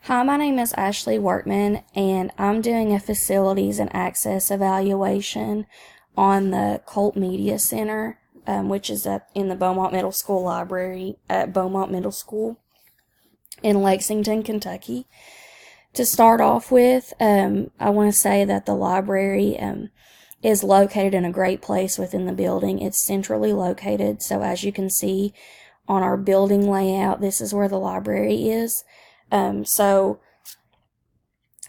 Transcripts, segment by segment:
Hi, my name is Ashleigh Workman, and I'm doing a facilities and access evaluation on the Colt Media Center, which is up in the Beaumont Middle School library at Beaumont Middle School in Lexington, Kentucky. To start off with, I want to say that the library is located in a great place within the building. It's centrally located, so as you can see on our building layout, this is where the library is. So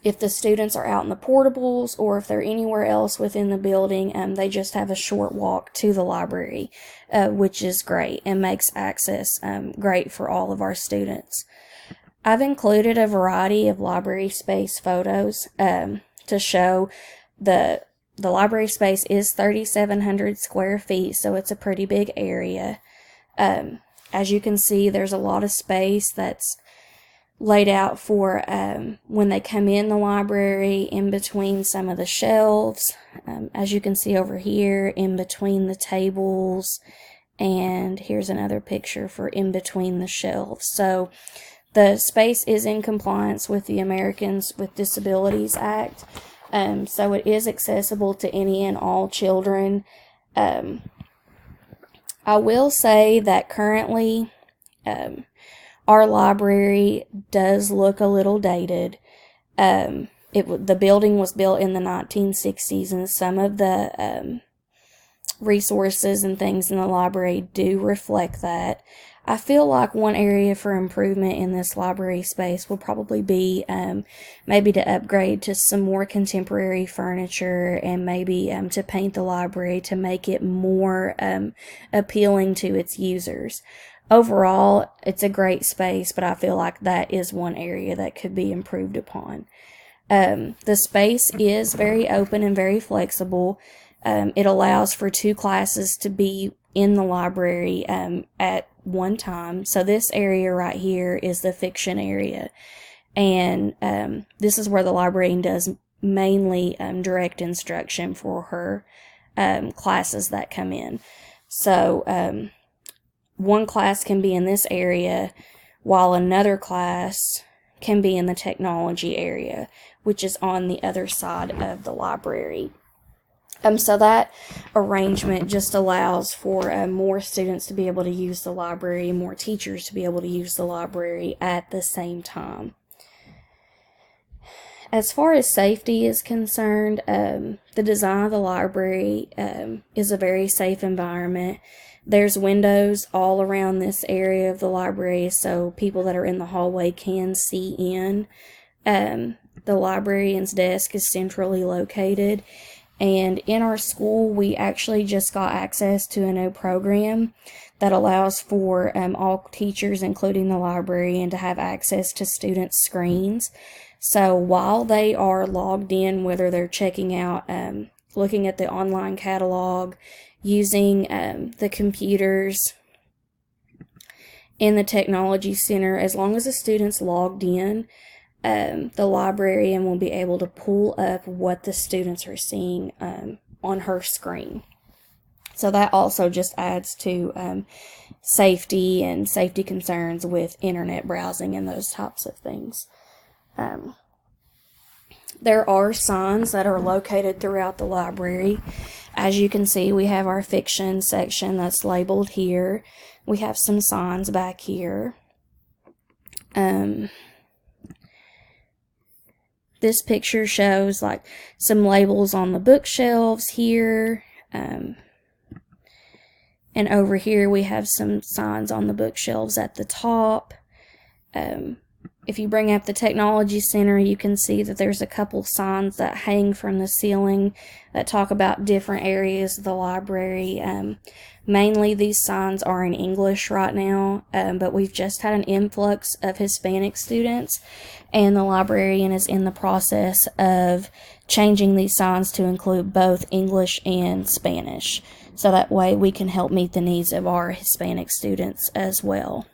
if the students are out in the portables or if they're anywhere else within the building, they just have a short walk to the library, which is great and makes access great for all of our students. I've included a variety of library space photos to show the library space is 3,700 square feet, so it's a pretty big area. As you can see, there's a lot of space that's laid out for when they come in the library, in between some of the shelves, as you can see over here, in between the tables, and here's another picture for in between the shelves. So the space is in compliance with the Americans with Disabilities Act, so it is accessible to any and all children. I will say that currently our library does look a little dated. The building was built in the 1960s, and some of the resources and things in the library do reflect that. I feel like one area for improvement in this library space will probably be maybe to upgrade to some more contemporary furniture, and maybe to paint the library to make it more appealing to its users. Overall, it's a great space, but I feel like that is one area that could be improved upon. The space is very open and very flexible. It allows for 2 classes to be in the library at one time. So this area right here is the fiction area. And this is where the librarian does mainly direct instruction for her classes that come in. So one class can be in this area, while another class can be in the technology area, which is on the other side of the library. So that arrangement just allows for more students to be able to use the library, more teachers to be able to use the library at the same time. As far as safety is concerned, the design of the library is a very safe environment. There's windows all around this area of the library, so people that are in the hallway can see in. The librarian's desk is centrally located, and in our school we actually just got access to a new program that allows for all teachers, including the librarian, to have access to students' screens. So while they are logged in, whether they're checking out, looking at the online catalog, using the computers in the technology center, as long as the student's logged in, the librarian will be able to pull up what the students are seeing on her screen. So that also just adds to safety and safety concerns with internet browsing and those types of things. There are signs that are located throughout the library. As you can see, we have our fiction section that's labeled here. We have some signs back here. This picture shows like some labels on the bookshelves here. And over here we have some signs on the bookshelves at the top. If you bring up the technology center, you can see that there's a couple signs that hang from the ceiling that talk about different areas of the library. Mainly these signs are in English right now, but we've just had an influx of Hispanic students, and the librarian is in the process of changing these signs to include both English and Spanish, so that way we can help meet the needs of our Hispanic students as well.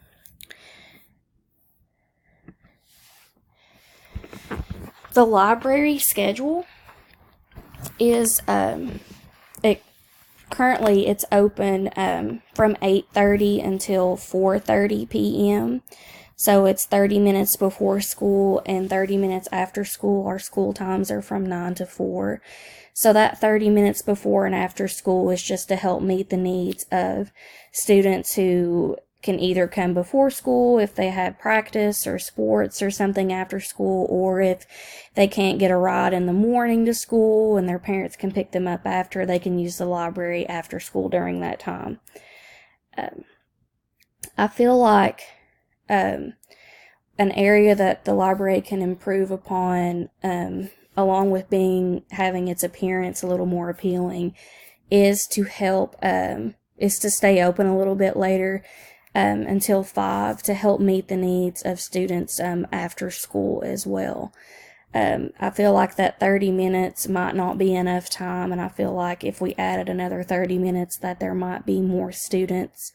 The library schedule is currently it's open from 8:30 until 4:30 p.m. So it's 30 minutes before school and 30 minutes after school. Our school times are from 9 to 4. So that 30 minutes before and after school is just to help meet the needs of students who can either come before school if they have practice or sports or something after school, or if they can't get a ride in the morning to school and their parents can pick them up after, they can use the library after school during that time. I feel like an area that the library can improve upon, along with having its appearance a little more appealing, is to stay open a little bit later, until 5, to help meet the needs of students after school as well. I feel like that 30 minutes might not be enough time, and I feel like if we added another 30 minutes that there might be more students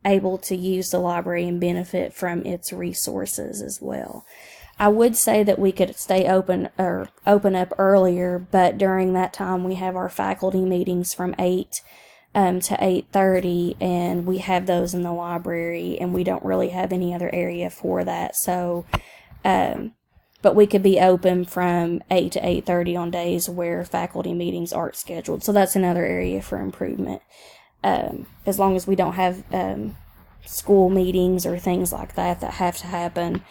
able to use the library and benefit from its resources as well. I would say that we could stay open up earlier, but during that time we have our faculty meetings from 8 to 8:30, and we have those in the library, and we don't really have any other area for that. So, but we could be open from 8 to 8:30 on days where faculty meetings aren't scheduled. So that's another area for improvement. As long as we don't have school meetings or things like that have to happen,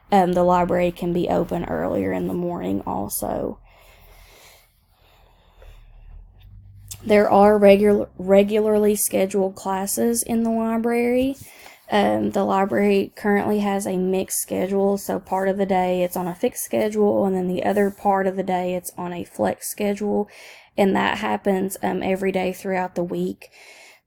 the library can be open earlier in the morning also. There are regularly scheduled classes in the library. The library currently has a mixed schedule, so part of the day it's on a fixed schedule, and then the other part of the day it's on a flex schedule, and that happens every day throughout the week.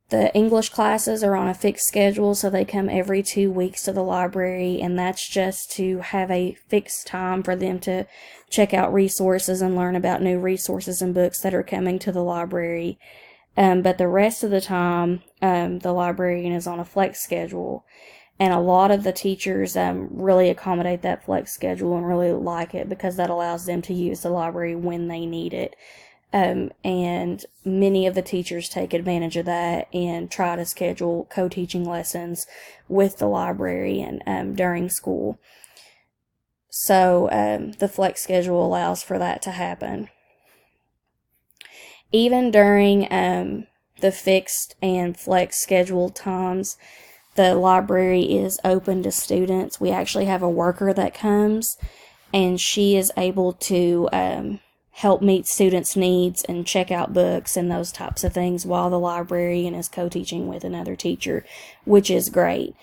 The English classes are on a fixed schedule, so they come every 2 weeks to the library, and that's just to have a fixed time for them to check out resources and learn about new resources and books that are coming to the library. But the rest of the time, the librarian is on a flex schedule, and a lot of the teachers really accommodate that flex schedule and really like it because that allows them to use the library when they need it. And many of the teachers take advantage of that and try to schedule co-teaching lessons with the librarian during school. So the flex schedule allows for that to happen. Even during the fixed and flex scheduled times, the library is open to students. We actually have a worker that comes, and she is able to help meet students' needs and check out books and those types of things while the librarian is co-teaching with another teacher, which is great.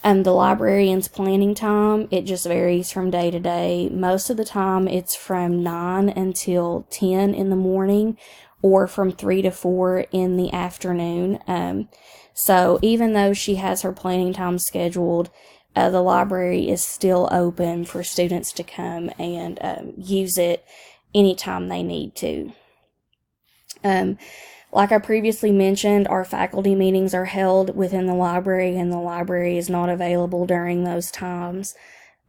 The librarian's planning time, it just varies from day to day. Most of the time it's from 9 until 10 in the morning, or from 3 to 4 in the afternoon. So even though she has her planning time scheduled, the library is still open for students to come and use it anytime they need to. Like I previously mentioned, our faculty meetings are held within the library, and the library is not available during those times.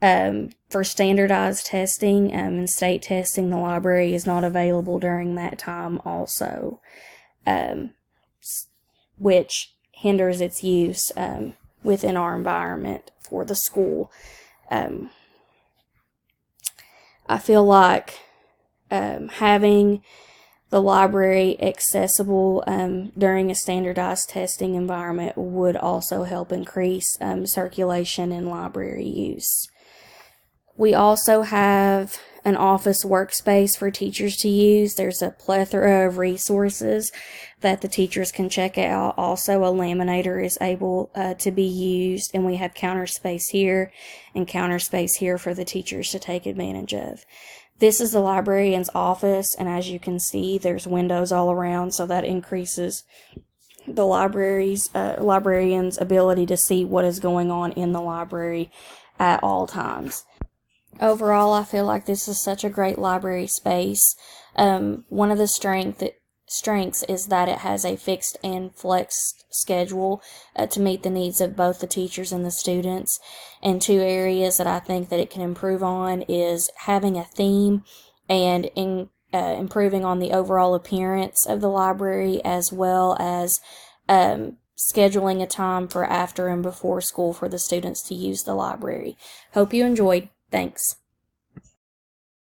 For standardized testing and state testing, the library is not available during that time also, which hinders its use within our environment for the school. I feel like having the library accessible during a standardized testing environment would also help increase circulation and library use. We also have an office workspace for teachers to use. There's a plethora of resources that the teachers can check out. Also, a laminator is able to be used, and we have counter space here and counter space here for the teachers to take advantage of. This is the librarian's office, and as you can see, there's windows all around, so that increases the librarian's ability to see what is going on in the library at all times. Overall, I feel like this is such a great library space. One of the strengths is that it has a fixed and flexed schedule to meet the needs of both the teachers and the students. And two areas that I think that it can improve on is having a theme and improving on the overall appearance of the library, as well as scheduling a time for after and before school for the students to use the library. Hope you enjoyed. Thanks.